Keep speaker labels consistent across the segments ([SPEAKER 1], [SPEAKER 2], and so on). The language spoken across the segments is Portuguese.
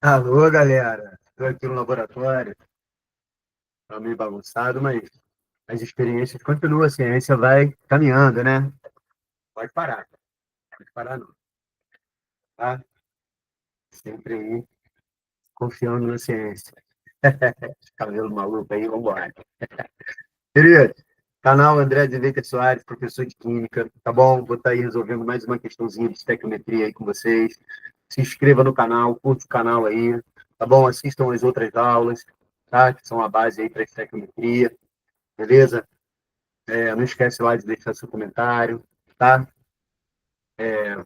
[SPEAKER 1] Alô, galera. Estou aqui no laboratório. Tá meio bagunçado, mas as experiências continuam. A ciência vai caminhando, né? Pode parar. Pode parar, não. Tá? Sempre aí, confiando na ciência. Cabelo maluco aí, vambora. Querido, canal André de Leite Soares, professor de Química. Tá bom? Vou estar aí resolvendo mais uma questãozinha de estequiometria aí com vocês. Se inscreva no canal, curte o canal aí. Tá bom? Assistam as outras aulas, tá? Que são a base aí para estequiometria. Beleza? Não esquece lá de deixar seu comentário, tá?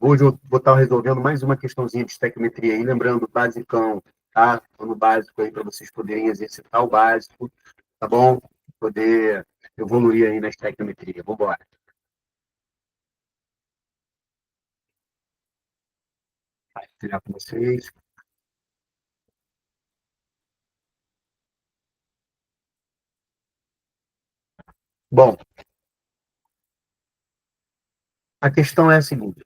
[SPEAKER 1] Hoje eu vou estar resolvendo mais uma questãozinha de estequiometria aí, lembrando, basicão, tá? Tô no básico aí para vocês poderem exercitar o básico, tá bom? Poder evoluir aí na estequiometria. Vamos embora. Compartilhar com vocês. Bom, a questão é a seguinte.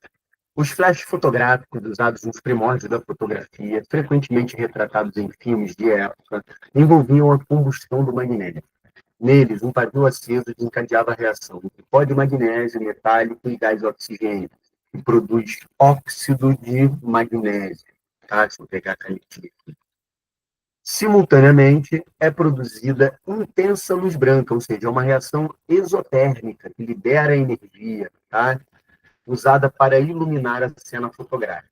[SPEAKER 1] Os flashes fotográficos usados nos primórdios da fotografia, frequentemente retratados em filmes de época, envolviam a combustão do magnésio. Neles, um pavio aceso desencadeava a reação entre pó de magnésio metálico e gás oxigênio, que produz óxido de magnésio. Tá? Deixa eu pegar a canetinha aqui. Simultaneamente, é produzida intensa luz branca, ou seja, é uma reação exotérmica que libera energia, tá? Usada para iluminar a cena fotográfica.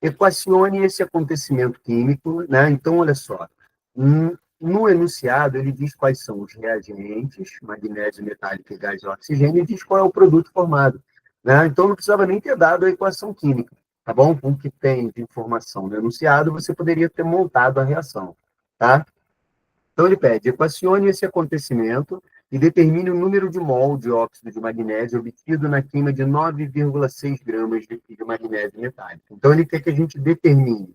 [SPEAKER 1] Equacione esse acontecimento químico, né? Então, olha só, no enunciado ele diz quais são os reagentes, magnésio, metálico e gás e oxigênio, e diz qual é o produto formado, né? Então, não precisava nem ter dado a equação química, tá bom? Com o que tem de informação no enunciado, você poderia ter montado a reação, tá? Então, ele pede, equacione esse acontecimento e determine o número de mol de óxido de magnésio obtido na queima de 9,6 gramas de magnésio metálico. Então, ele quer que a gente determine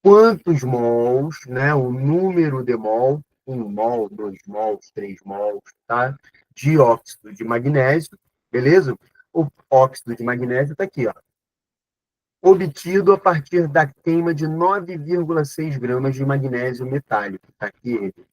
[SPEAKER 1] quantos mols, né, o número de mol, 1 mol, 2 mols, 3 mols, tá, de óxido de magnésio, beleza? O óxido de magnésio está aqui, ó, obtido a partir da queima de 9,6 gramas de magnésio metálico. Está aqui ele.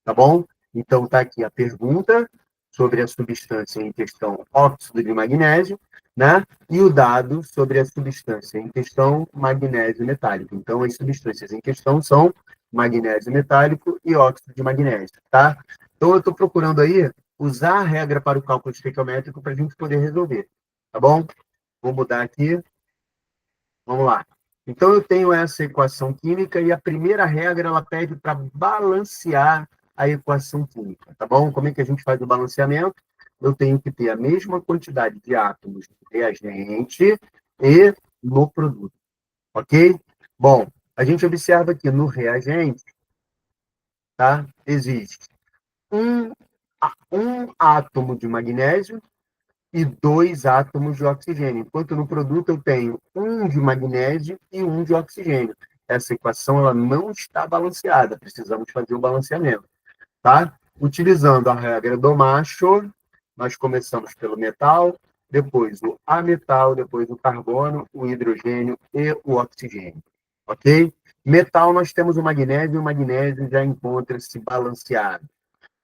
[SPEAKER 1] Tá bom? Então, está aqui a pergunta sobre a substância em questão, óxido de magnésio, né? E o dado sobre a substância em questão, magnésio metálico. Então, as substâncias em questão são magnésio metálico e óxido de magnésio, tá? Então, eu estou procurando aí usar a regra para o cálculo estequiométrico para a gente poder resolver, tá bom? Vou mudar aqui, vamos lá. Então, eu tenho essa equação química e a primeira regra ela pede para balancear a equação química, tá bom? Como é que a gente faz o balanceamento? Eu tenho que ter a mesma quantidade de átomos no reagente e no produto, ok? Bom, a gente observa que no reagente, tá? Existe um, um átomo de magnésio e 2 átomos de oxigênio, enquanto no produto eu tenho um de magnésio e um de oxigênio. Essa equação ela não está balanceada, precisamos fazer o balanceamento, tá? Utilizando a regra do macho, nós começamos pelo metal, depois o ametal, depois o carbono, o hidrogênio e o oxigênio, ok? Metal, nós temos o magnésio já encontra-se balanceado.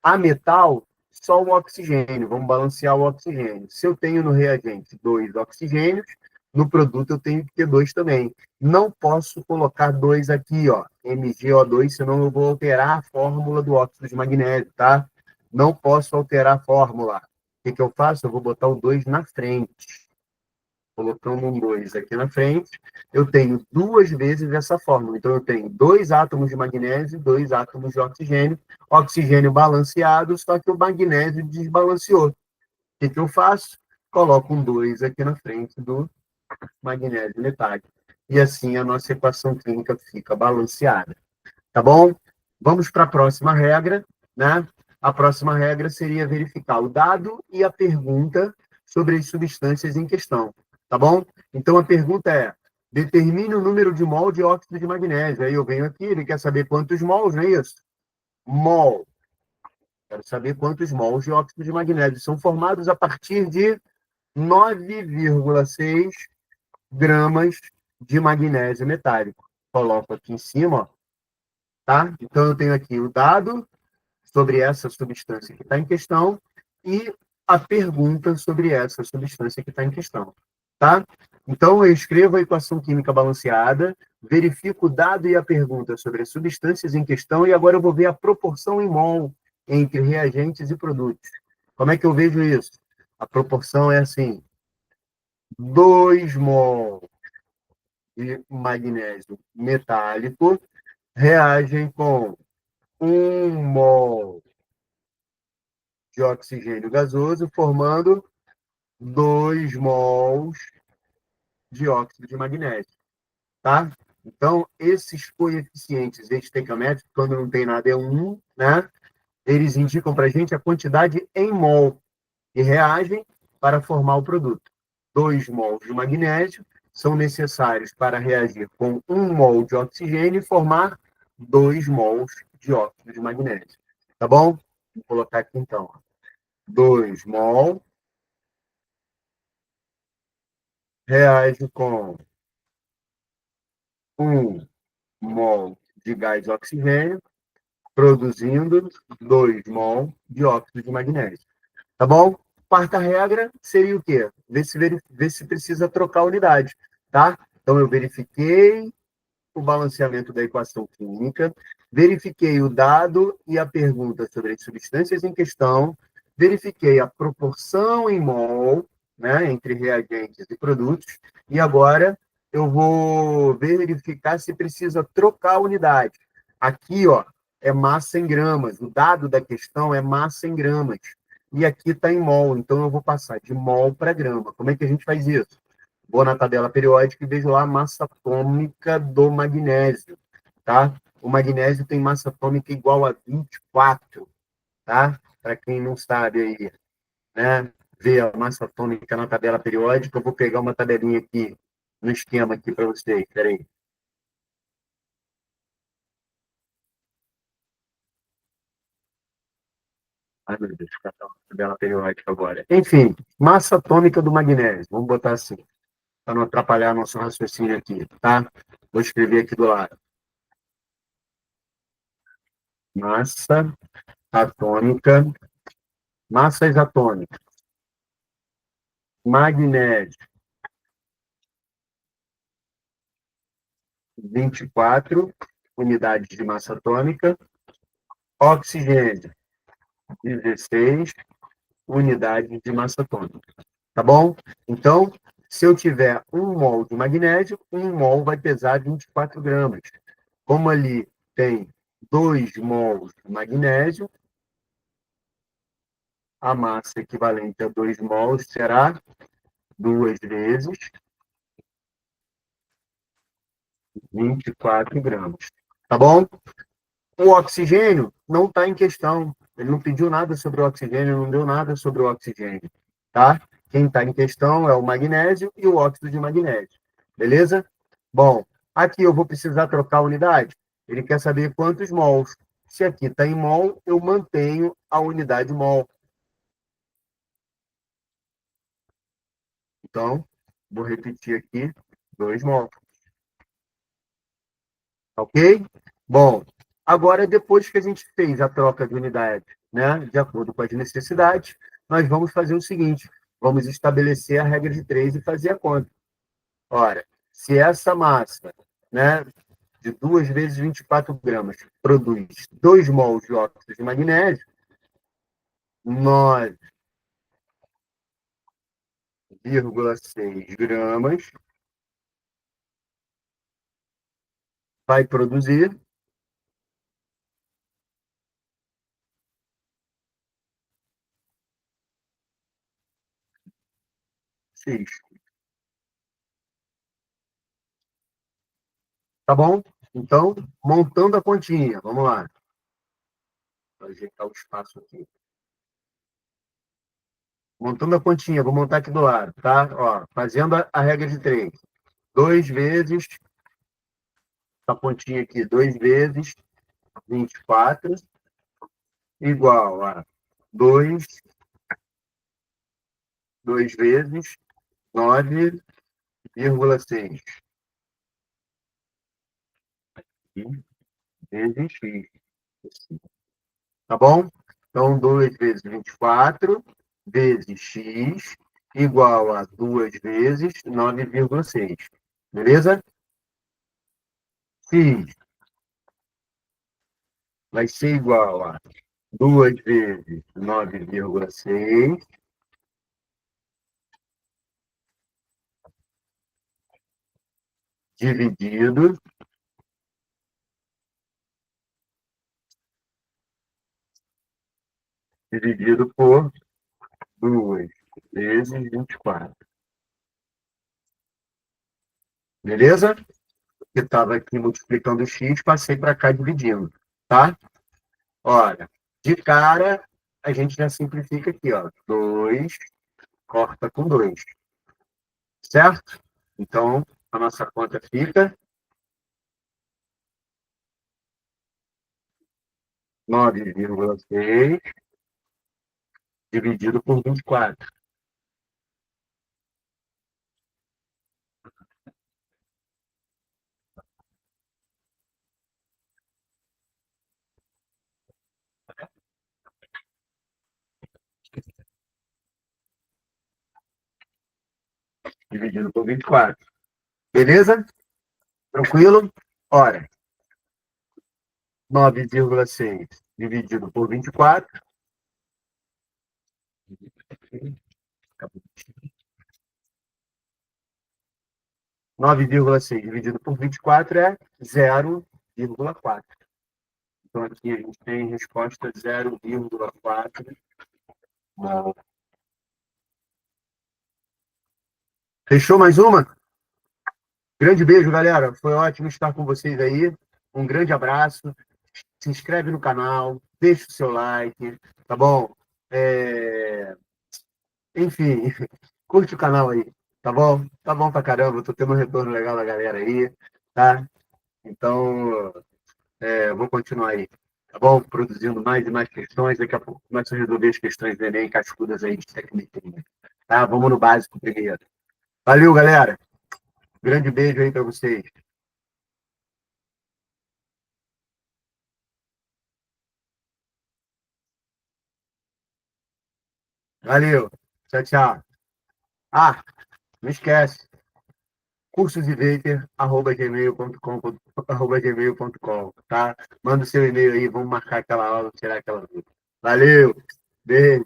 [SPEAKER 1] A metal, só o oxigênio, vamos balancear o oxigênio. Se eu tenho no reagente 2 oxigênios, no produto eu tenho que ter 2 também. Não posso colocar 2 aqui, ó, MgO2, senão eu vou alterar a fórmula do óxido de magnésio, tá? Não posso alterar a fórmula. O que eu faço? Eu vou botar o 2 na frente. Colocando um 2 aqui na frente, eu tenho 2 vezes essa fórmula. Então, eu tenho 2 átomos de magnésio e 2 átomos de oxigênio. Oxigênio balanceado, só que o magnésio desbalanceou. O que eu faço? Coloco um 2 aqui na frente do magnésio metálico. E assim a nossa equação química fica balanceada. Tá bom? Vamos para a próxima regra, né? A próxima regra seria verificar o dado e a pergunta sobre as substâncias em questão, tá bom? Então a pergunta é: determine o número de mol de óxido de magnésio. Aí eu venho aqui, ele quer saber quantos mols, não é isso? Mol. Quero saber quantos mols de óxido de magnésio são formados a partir de 9,6 gramas de magnésio metálico. coloco aqui em cima, ó, tá? Então, eu tenho aqui o dado sobre essa substância que está em questão e a pergunta sobre essa substância que está em questão, tá? Então, eu escrevo a equação química balanceada, verifico o dado e a pergunta sobre as substâncias em questão e agora eu vou ver a proporção em mol entre reagentes e produtos. Como é que eu vejo isso? A proporção é assim, 2 mol de magnésio metálico reagem com 1 mol de oxigênio gasoso, formando 2 mols de óxido de magnésio, tá? Então, esses coeficientes estequiométricos, quando não tem nada, é 1, né? Eles indicam para a gente a quantidade em mol que reagem para formar o produto. 2 mols de magnésio são necessários para reagir com 1 mol de oxigênio e formar 2 mols de óxido de magnésio. Tá bom? Vou colocar aqui então. 2 mol reage com 1 mol de gás de oxigênio, produzindo 2 mol de óxido de magnésio. Tá bom? Quarta regra seria o quê? Ver se precisa trocar a unidade, tá? Então, eu verifiquei o balanceamento da equação química, verifiquei o dado e a pergunta sobre as substâncias em questão, verifiquei a proporção em mol, né, entre reagentes e produtos, e agora eu vou verificar se precisa trocar a unidade. Aqui, ó, é massa em gramas, o dado da questão é massa em gramas, e aqui está em mol, então eu vou passar de mol para grama. Como é que a gente faz isso? Vou na tabela periódica e vejo lá a massa atômica do magnésio, tá? O magnésio tem massa atômica igual a 24, tá? Para quem não sabe aí, né? Ver a massa atômica na tabela periódica, eu vou pegar uma tabelinha aqui, no esquema aqui para vocês, peraí. Ai, meu Deus, ficar a tabela periódica agora. Enfim, massa atômica do magnésio, vamos botar assim, para não atrapalhar nosso raciocínio aqui, tá? Vou escrever aqui do lado. Massa atômica, massas atômicas, magnésio, 24 unidades de massa atômica, oxigênio, 16 unidades de massa atômica. Tá bom? Então, se eu tiver 1 mol de magnésio, 1 mol vai pesar 24 gramas. Como ali tem 2 mols de magnésio, a massa equivalente a 2 mols será 2 vezes 24 gramas. Tá bom? O oxigênio não está em questão. Ele não pediu nada sobre o oxigênio, não deu nada sobre o oxigênio, tá? Quem está em questão é o magnésio e o óxido de magnésio. Beleza? Bom, aqui eu vou precisar trocar a unidade. Ele quer saber quantos mols. Se aqui está em mol, eu mantenho a unidade mol. Então, vou repetir aqui, 2 mols. Ok? Bom, agora, depois que a gente fez a troca de unidade, né, de acordo com as necessidades, nós vamos fazer o seguinte: vamos estabelecer a regra de 3 e fazer a conta. Ora, se essa massa, né, de 2 vezes 24 gramas produz 2 mols de óxido de magnésio, 9,6 gramas vai produzir 6. Tá bom? Então, montando a continha, vamos lá. Vou ajeitar o espaço aqui. Montando a continha, vou montar aqui do lado, tá? Ó, fazendo a regra de 3. 2 vezes, essa pontinha aqui, 2 vezes 24, igual a 2, 2 vezes 9,6. vezes x. Tá bom? Então, 2 vezes 24 vezes x igual a 2 vezes 9,6. Beleza? X vai ser igual a 2 vezes 9,6 dividido por 2 vezes 24. Beleza? Eu estava aqui multiplicando x, passei para cá dividindo, tá? Olha, de cara, a gente já simplifica aqui, ó. 2 corta com 2, certo? Então, a nossa conta fica 9,6 dividido por 24. Dividido por 24. Beleza? Tranquilo? Ora, 9,6 dividido por 24. 9,6 dividido por 24 é 0,4. Então, aqui a gente tem resposta 0,4 mol. Fechou mais uma? Grande beijo, galera. Foi ótimo estar com vocês aí. Um grande abraço. Se inscreve no canal, deixa o seu like, tá bom? Enfim, curte o canal aí, tá bom? Tá bom pra caramba, tô tendo um retorno legal da galera aí, tá? Então, vou continuar aí, tá bom? Produzindo mais e mais questões. Daqui a pouco começo a resolver as questões do Enem, cascudas aí de técnica, tá? Vamos no básico primeiro. Valeu, galera. Grande beijo aí pra vocês. Valeu. Tchau, tchau. Ah, não esquece. cursosinvader@gmail.com, tá? Manda o seu e-mail aí, vamos marcar aquela aula, tirar aquela dúvida. Valeu, beijo.